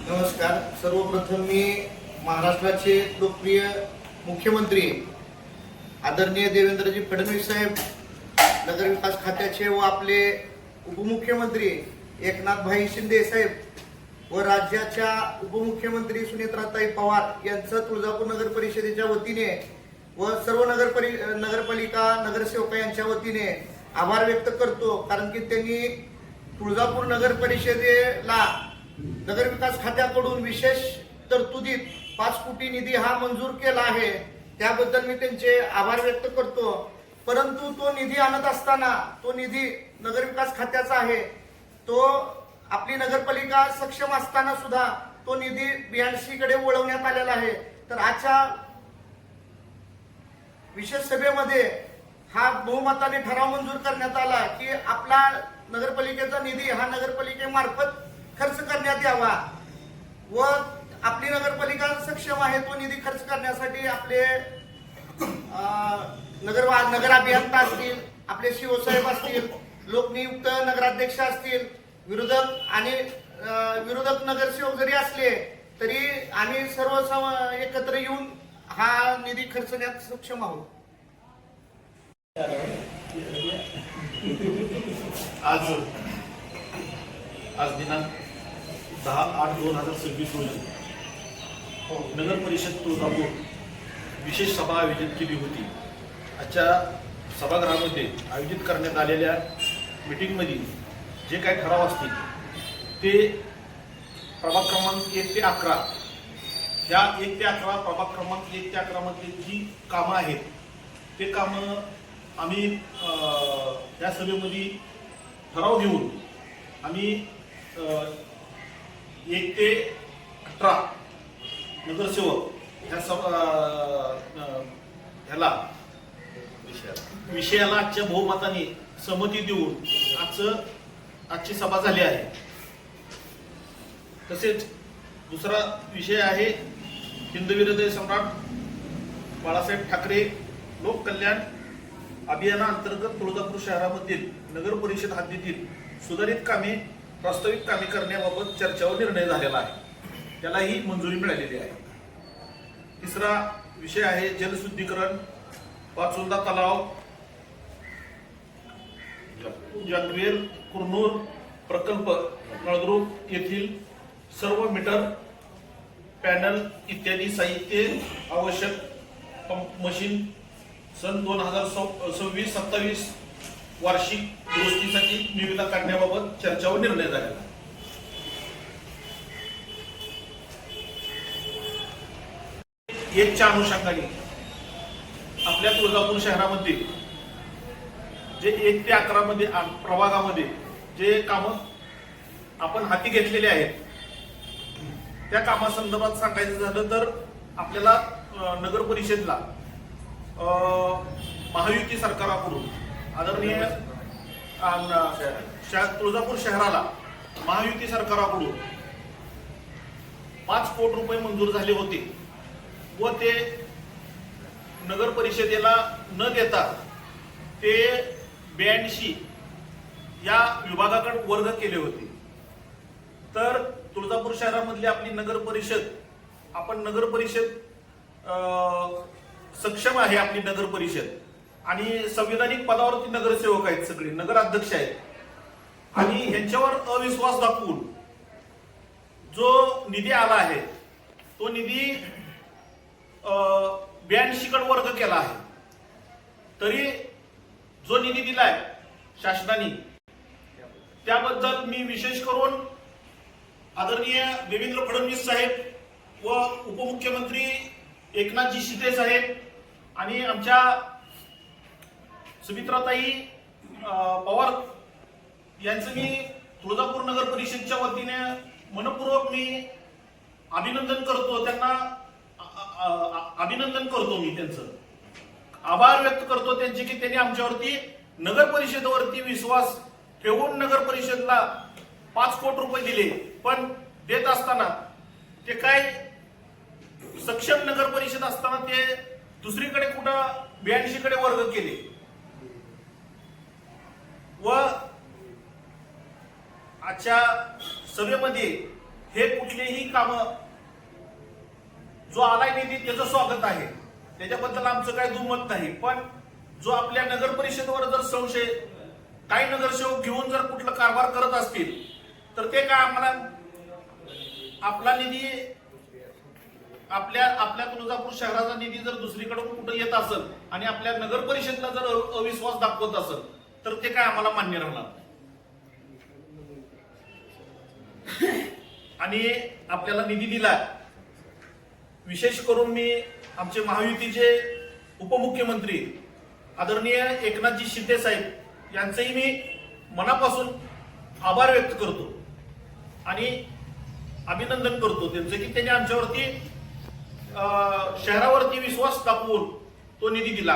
नमस्कार. सर्वप्रथम मी महाराष्ट्राचे लोकप्रिय मुख्यमंत्री आदरणीय देवेंद्रजी फडणवीस साहेब, नगरविकास खात्याचे व आपले उपमुख्यमंत्री एकनाथ भाई शिंदे साहेब व राज्याच्या उपमुख्यमंत्री सुनेत्राताई पवार यांचं तुळजापूर नगर परिषदेच्या वतीने व सर्व नगरपालिका नगरसेवक यांच्या वतीने आभार व्यक्त करतो. कारण की त्यांनी तुळजापूर नगर परिषदेला नगरविकास खात्याकडून विशेष तरतुदीत 5 कोटी निधी हा मंजूर केला आहे. त्याबद्दल मी त्यांचे आभार व्यक्त करतो. परंतु तो निधी आणत असताना तो निधी नगरविकास खात्याचा आहे. तो आपली नगरपालिका सक्षम असताना सुद्धा तो निधी BNC कडे वळवण्यात आलेला आहे. तर आजच्या विशेष सभेमध्ये हा बहुमताने ठराव मंजूर करण्यात आला की आपला नगरपालिकेचा निधी हा नगरपालिकेमार्फत खर्च करण्यात यावा व आपली नगरपालिका सक्षम आहे तो निधी खर्च करण्यासाठी आपले नगर अभियंता असतील, आपले शिवसाहेब असतील, लोकनियुक्त नगराध्यक्ष असतील, विरोधक नगरसेवक जरी असले तरी आम्ही सर्व एकत्र येऊन हा निधी खर्चण्यात सक्षम आहोत. आज दिनांक 10/8/2026 रोजी नगर परिषद तुळजापूर विशेष सभा आयोजित केली होती. आजच्या सभागृहामध्ये आयोजित करण्यात आलेल्या मीटिंगमध्ये जे काही ठराव असतील ते प्रभाग क्रमांक 1 ते 11 ह्या 1 ते 11 प्रभाग क्रमांक 1 ते 11 मध्ये जी कामं आहेत ते कामं आम्ही या सभेमध्ये ठराव घेऊन आम्ही 1 ते 18 नगरसेवक ह्याला विषयाला आजच्या बहुमताने सहमती देऊन आजची सभा झाली आहे. तसेच दुसरा विषय आहे हिंदवीर सम्राट बाळासाहेब ठाकरे लोक कल्याण अभियानाअंतर्गत तुळजापूर शहरामधील नगर परिषद हद्दीतील सुधारित कामे प्रास्ताविक कामे करण्याबाबत चर्चा व निर्णय झालेला आहे. त्यालाही मंजुरी मिळालेली आहे. तिसरा विषय आहे जलशुद्धीकरण पाचोंदा तलाव, जानवेर कुरनूर प्रकल्प, नळदुर्ग येथील सर्व मीटर पॅनल इत्यादी साहित्य आवश्यक पंप मशीन सन 2026-27 वार्षिक दुरुस्तीसाठी निविदा काढण्याबाबत चर्चा व निर्णय झालेला. एकच्या अनुषंगाने आपल्या तुळजापूर शहरामध्ये जे 1 ते 11 मध्ये प्रभागामध्ये जे कामं आपण हाती घेतलेले आहेत त्या कामासंदर्भात सांगायचं झालं तर आपल्याला नगर परिषदला महायुती सरकाराकडून आदरणीय तुळजापूर शहराला महायुती सरकाराकडून 5 कोटी रुपये मंजूर झाले होते व ते नगर परिषदेला न देता ते BNC या विभागाकडे वर्ग केले होते. तर तुळजापूर शहरामधली आपली नगर परिषद सक्षम आहे. आपली नगर परिषद आणि संविधानिक पदावरती नगरसेवक आहेत, सगळे नगराध्यक्ष आहेत आणि ह्यांच्यावर अविश्वास दाखवून जो निधी आला आहे तो निधी BNC कडे वर्ग केला आहे. तरी जो निधी दिलाय शासनाने त्याबद्दल मी विशेष करून आदरणीय देवेंद्र फडणवीस साहेब व उपमुख्यमंत्री एकनाथजी शिंदे साहेब आणि आमच्या सुमित्राताई पवार यांचं मी तुळजापूर नगर परिषदच्या वतीने मनपूर्वक मी अभिनंदन करतो. त्यांना अभिनंदन करतो. मी त्यांचं आभार व्यक्त करतो त्यांचे की त्यांनी आमच्यावरती नगर परिषदेवरती विश्वास ठेवून नगर परिषदला 5 कोटी रुपये दिले. पण देत असताना ते काय सक्षम नगर परिषद असताना ते दुसरीकडे कुठं BNC कडे वर्ग केले व आजच्या सभेमध्ये हे कुठलेही काम जो आलाय निधी त्याचं स्वागत आहे, त्याच्याबद्दल आमचं काही दुमत नाही. पण जो आपल्या नगर परिषदेवर जर संशय काही नगरसेवक घेऊन जर कुठला कारभार करत असतील तर ते काय आम्हाला आपला निधी आपल्या तुळजापूर शहराचा निधी जर दुसरीकडून कुठे येत असेल आणि आपल्या नगर परिषदेला जर अविश्वास दाखवत असेल तर ते काय आम्हाला मान्य राहणार. आणि आपल्याला निधी दिला. विशेष करून मी आमचे महायुतीचे उपमुख्यमंत्री आदरणीय एकनाथजी शिंदे साहेब यांचंही मी मनापासून आभार व्यक्त करतो आणि अभिनंदन करतो त्यांचं की त्यांनी आमच्यावरती शहरावरती विश्वास दाखवून तो निधी दिला.